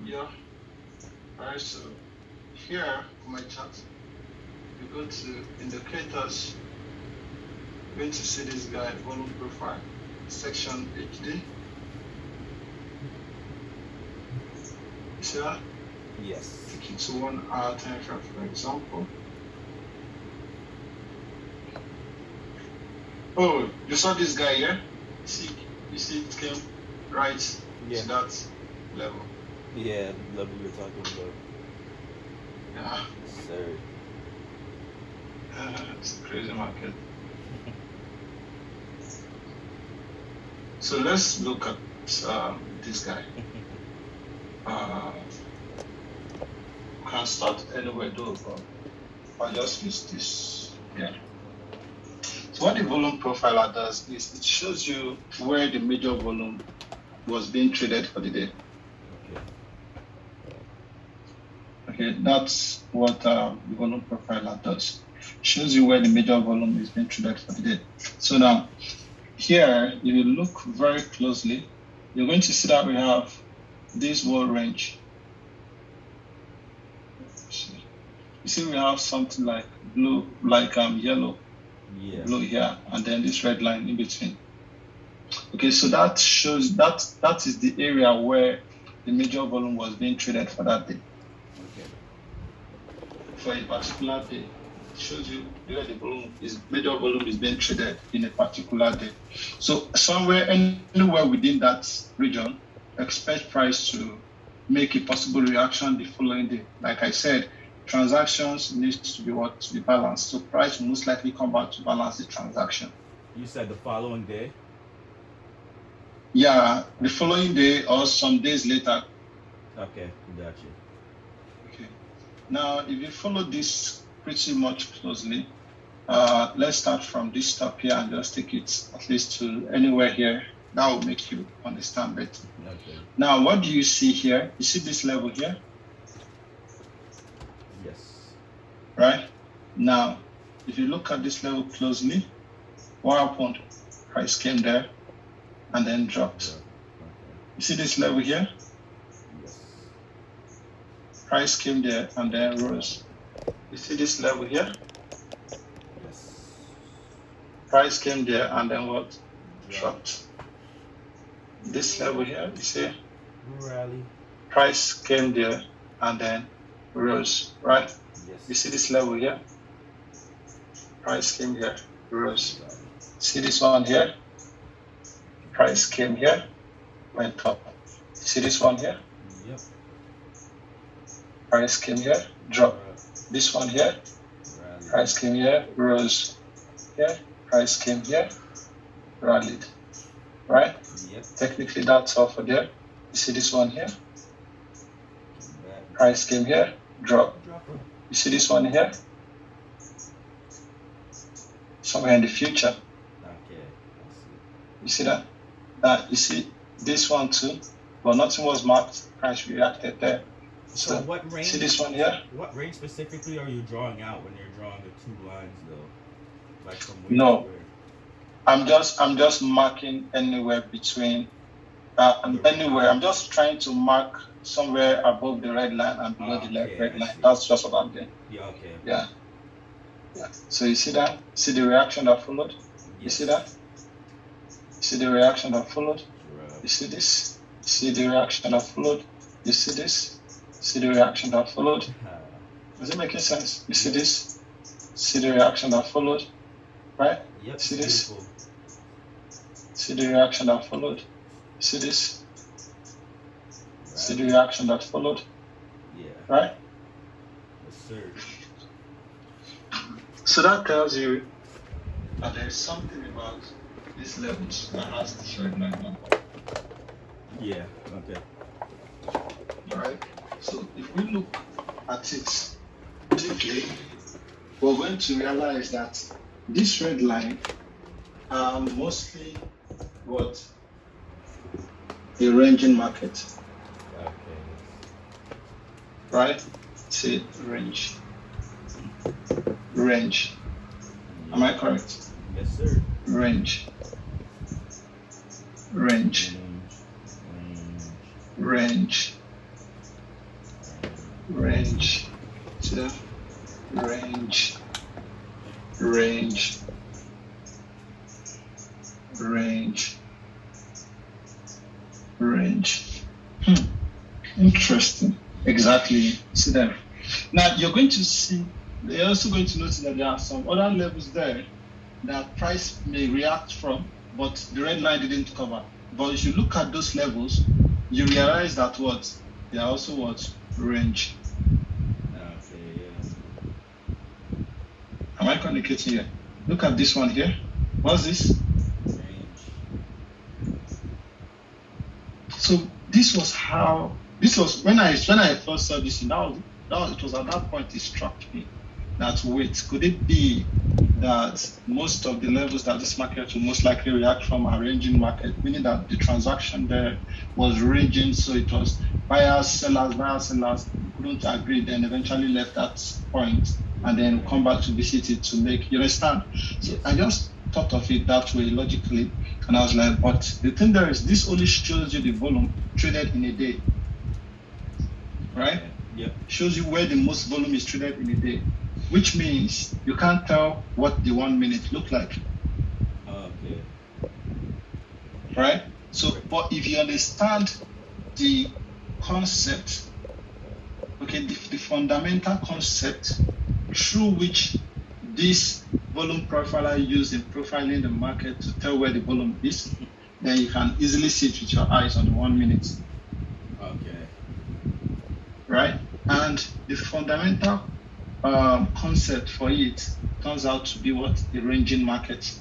Yeah. Alright, so here on my chart, you go to indicators, you're going to see this guy, volume profile, section HD. You see that? Yes. Take it to 1 hour time frame, for example. Oh, you saw this guy here? You see it came right to that level. Yeah, level you're talking about. Yeah. Sir. It's a crazy market. So let's look at this guy. Can start anywhere though, but I'll just use this. Yeah. So what the volume profiler does is it shows you where the major volume was being traded for the day. Okay, that's what the volume profiler does. Shows you where the major volume is being traded for the day. So now, here, if you look very closely, you're going to see that we have this whole range. You see, we have something like blue, like yellow, blue here, and then this red line in between. Okay, so that shows that is the area where the major volume was being traded for that day. Okay. For a particular day, it shows you where the major volume is being traded in a particular day. So somewhere, anywhere within that region, expect price to make a possible reaction the following day. Like I said, transactions needs to be balanced. So price will most likely come back to balance the transaction. You said the following day? Yeah, the following day or some days later. Okay, got you. Okay. Now, if you follow this pretty much closely, let's start from this top here and just take it at least to anywhere here. That will make you understand better. Okay. Now, what do you see here? You see this level here? Yes. Right? Now, if you look at this level closely, what happened? Price came there and then dropped. Okay. You see this level here? Yes. Price came there and then rose. You see this level here? Yes. Price came there and then what? Dropped. This level here, you see? Rally. Price came there and then rose, right? Yes. You see this level here? Price came here, rose. See this one here? Price came here, went up. See this one here? Yep. Price came here, dropped. This one here? Rally. Price came here, rose. Here, price came here, rallied. Right? Yep. Technically, that's all for there. You see this one here? Back. Price came here, drop. You see this one here? Somewhere in the future. Okay. You see that? You see this one too, but nothing was marked. Price reacted there. So what range? See this one here? What range specifically are you drawing out when you're drawing the two lines, though? Like from where No. to where? I'm just marking anywhere between. Anywhere. I'm just trying to mark somewhere above the red line and below the red line. That's just what I'm doing. Yeah. Okay. Yeah. Yeah. So you see that? See the reaction that followed? Yes. You see that? See the reaction that followed? Right. You see this? See the reaction that followed? You see this? See the reaction that followed? Is it making sense? You see this? See the reaction that followed? Right? Yep. See this? Beautiful. See the reaction that followed? See this? Right. See the reaction that followed? Yeah. Right? Yes, sir. So that tells you that there is something about these levels that has this red line now. Yeah. Okay. Alright? So if we look at it deeply, we're going to realize that this red line are mostly what? A ranging market. Okay. Right? See, range. Range. Am I correct? Yes, sir. Range. Range. Range. range to range, range, range, range. Interesting. Exactly. See there. Now you're going to see, you're also going to notice that there are some other levels there that price may react from, but the red line didn't cover. But if you look at those levels, you realize that what they are also what range. Okay, yeah. Am I communicating here? Look at this one here. What's this? Range. So this was when I first saw this. It was at that point it struck me that wait, could it be that most of the levels that this market will most likely react from are ranging market, meaning that the transaction there was ranging, so it was buyers, sellers couldn't agree, then eventually left that point and then come back to visit it to make, you understand? So I just thought of it that way logically, and I was like, but the thing there is this only shows you the volume traded in a day, right? Yep. Shows you where the most volume is traded in a day, which means you can't tell what the 1 minute look like. Okay. Right? So, but if you understand the concept, okay, the fundamental concept through which this volume profiler used in profiling the market to tell where the volume is, then you can easily see it with your eyes on the 1 minute. Okay. Right? And the fundamental concept for it turns out to be what? A ranging market.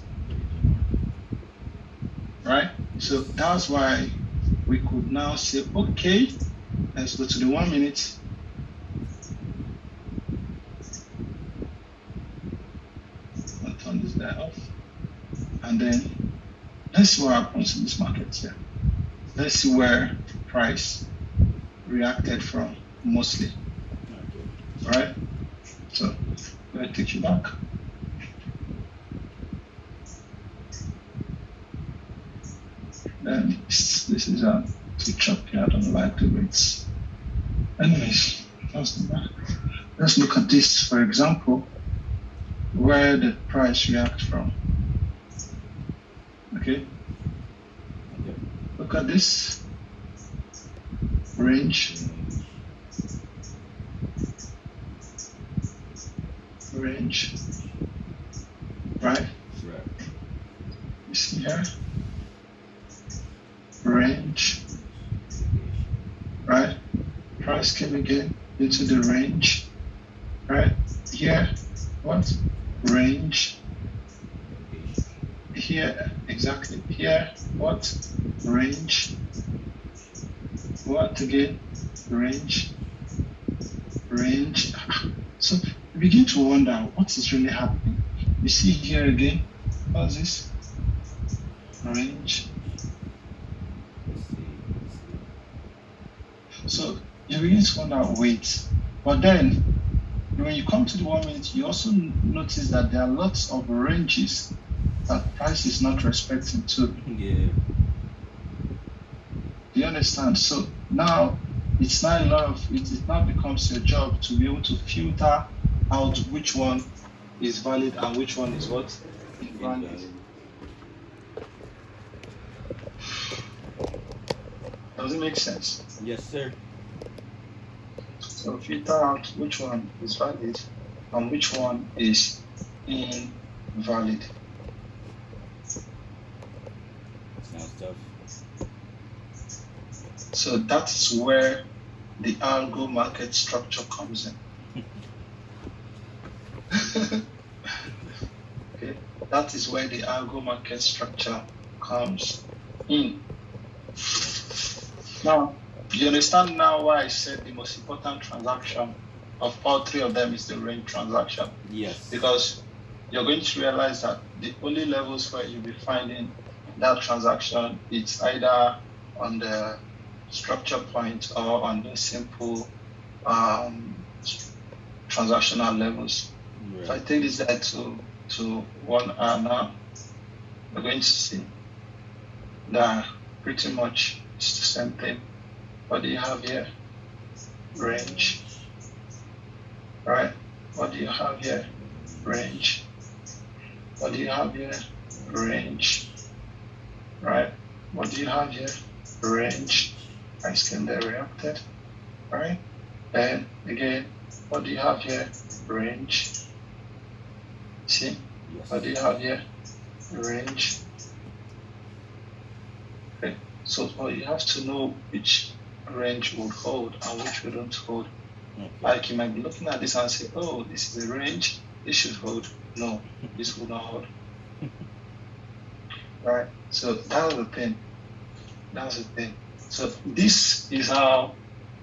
Right? So that's why we could now say, okay, let's go to the 1 minute. I'll turn this guy off. And then let's see what happens in this market here. Let's see where price reacted from mostly. Okay. Right? So let me take you back. Then this is a picture here. I don't like the rates. Anyways, let's look at this, for example, where the price reacts from. Okay? Look at this range. Range. Right? You see here? Range. Right? Price came again into the range. Right? Here, what? Range. Here, exactly. Here, what? Range. What again? Range. Range. So you begin to wonder what is really happening. You see here again, what's this? Range. So you begin to wonder, wait. But then when you come to the 1 minute, you also notice that there are lots of ranges that price is not respecting too. Yeah. Do you understand? So now it's not a lot of it now becomes your job to be able to filter out which one is valid and which one is what? Invalid. Does it make sense? Yes, sir. So filter out which one is valid and which one is invalid. Sounds tough. So that's where the algo market structure comes in. Okay, that is where the algo market structure comes in. Now, you understand now why I said the most important transaction of all three of them is the range transaction? Yes. Because you're going to realize that the only levels where you'll be finding that transaction, it's either on the structure point or on the simple transactional levels. Right. If I take this guy to 1 hour now, we're going to see that pretty much it's the same thing. What do you have here? Range, right? What do you have here? Range. What do you have here? Range, right? What do you have here? Range. Ice cream that reacted, right? And again, what do you have here? Range. See? Yes. What do you have here? Range. Okay. So you have to know which range would hold and which wouldn't hold. Okay. Like you might be looking at this and say, oh, this is a range, this should hold. No, this will not hold. Right? So that's the thing. That's the thing. So this is how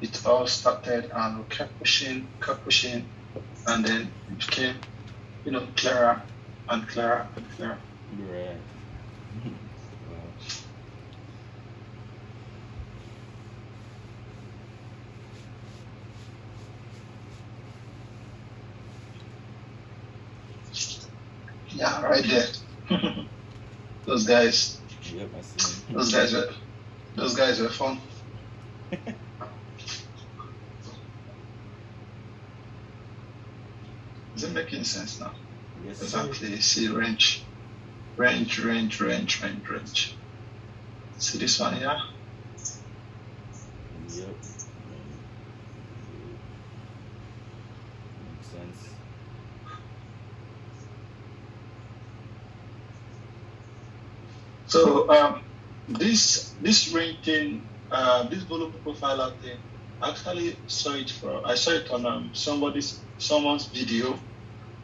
it all started, and we kept pushing, and then it became, clearer and clearer and clearer. Right. Wow. Yeah, right there. Those guys. Yep, I see him. Those guys were fun. Is it making sense now? Yes, Exactly. See range. See this one here? Yep. Makes sense. So this range thing, this volume profiler thing, I saw it on someone's video.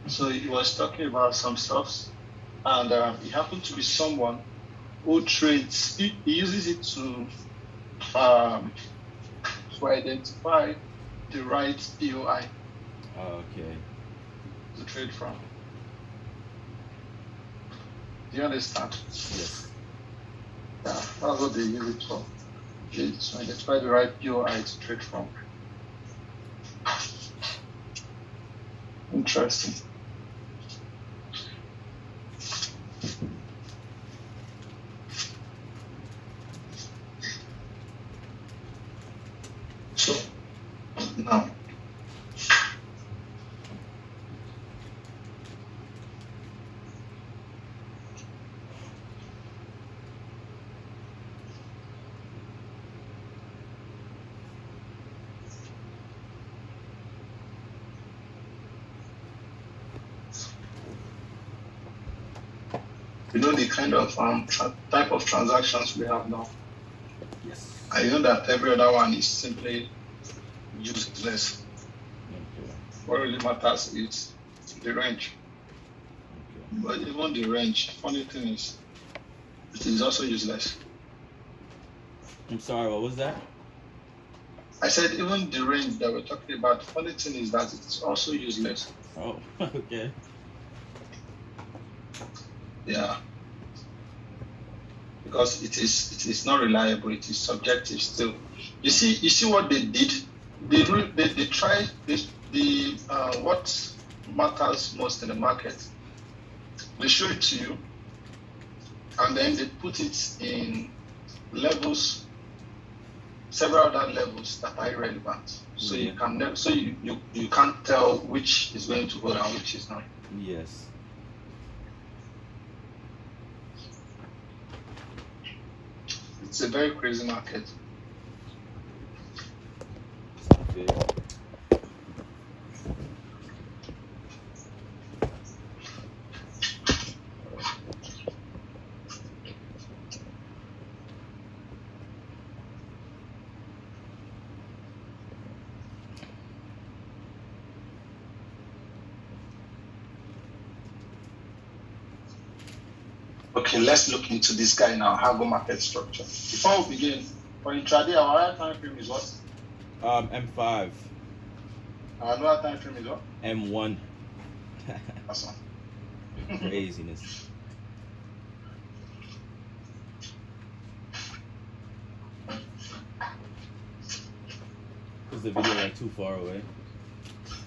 So he was talking about some stuff, and it happened to be someone who trades. He uses it to identify the right POI Okay. to trade from. Do you understand? Yes. Yeah, that's what they use it for. To identify the right POI to trade from. Interesting. So now, the kind of type of transactions we have now. Yes. I know that every other one is simply useless. Okay. What really matters is the range. Okay. But even the range, funny thing is, it is also useless. I'm sorry, what was that? I said even the range that we're talking about, funny thing is that it is also useless. Oh, okay. Yeah. Because it is not reliable, it is subjective still. You see what they did? They tried what matters most in the market. They show it to you, and then they put it in levels, several other levels that are irrelevant. So Yeah. you can't tell which is going to hold and which is not. Yes. It's a very crazy market. Okay. Okay, let's look into this guy now, Algo market structure. Before we begin, for intraday, our higher time frame is what? M5. Our lower time frame is what? M1. Awesome. Craziness. Is the video like too far away?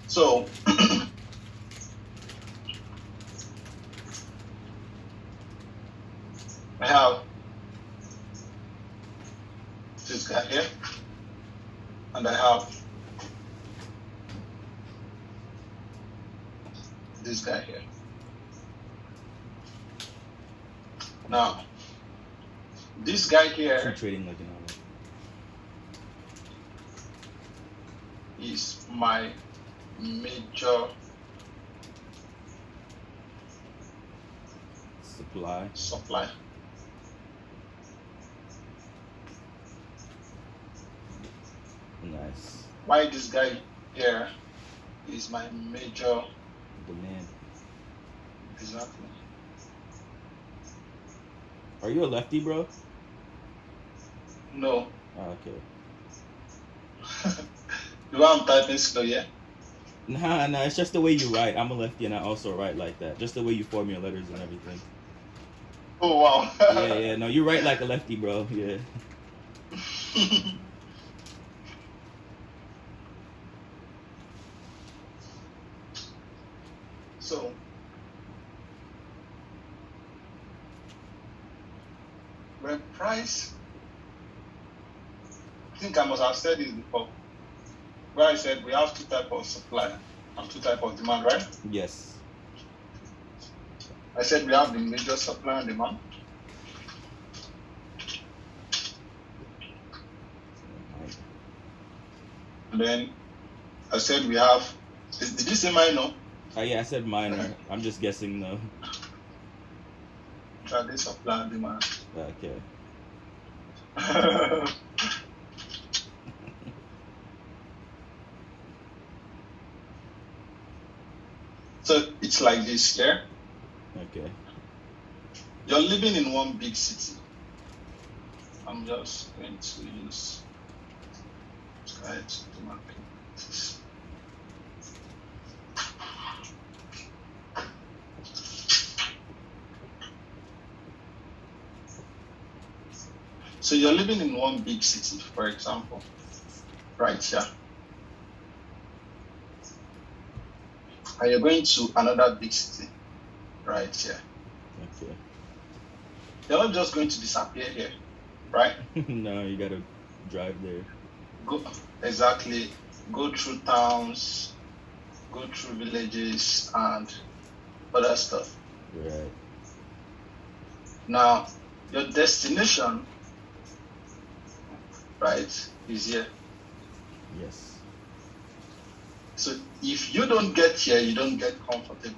So I have this guy here, and I have this guy here. Now, this guy here True trading like an hour. is my major Supply. Nice. Why this guy here is my major Demand. exactly. Are you a lefty, bro? No. Oh, okay. The way I'm typing slow, yeah? Nah, it's just the way you write. I'm a lefty and I also write like that. Just the way you form your letters and everything. Oh wow. Yeah. No, you write like a lefty, bro. Yeah. So when price, I think I must have said this before, where I said we have two types of supply and two types of demand, right? Yes. I said we have the major supply and demand. And then I said we have, did you say minor? Yeah, I said minor. I'm just guessing though. Intraday supply and demand. Okay. So it's like this here. Okay. You're living in one big city. I'm just going to use Sky to market. So you're living in one big city, for example, right here. And you're going to another big city, right here. Okay. You're not just going to disappear here, right? No, you gotta drive there. Go exactly. Go through towns, go through villages, and other stuff. Right. Now, your destination, right, is here. Yes. So if you don't get here, you don't get comfortable,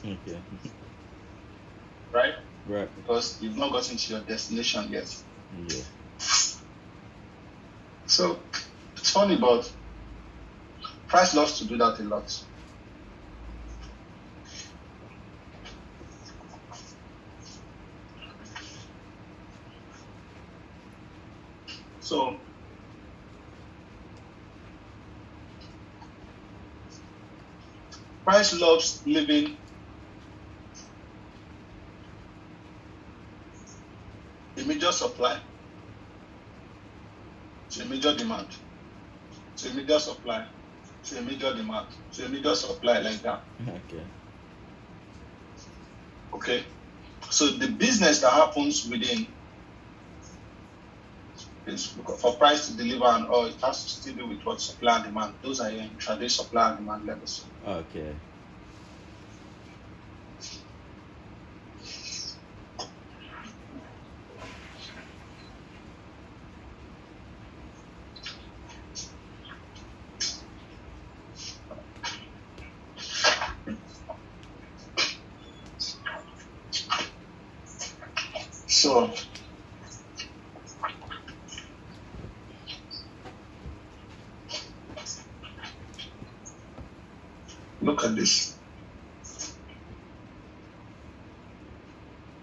Okay. right? Right. Because you've not gotten to your destination yet. Yeah. So it's funny, but price loves to do that a lot. So price loves living a major supply to a major demand, to a major supply, to a major demand, to a major supply, like that. Okay. Okay. So the business that happens within is for price to deliver and all, it has to still do with what supply and demand. Those are your intraday supply and demand levels. Okay. So look at this.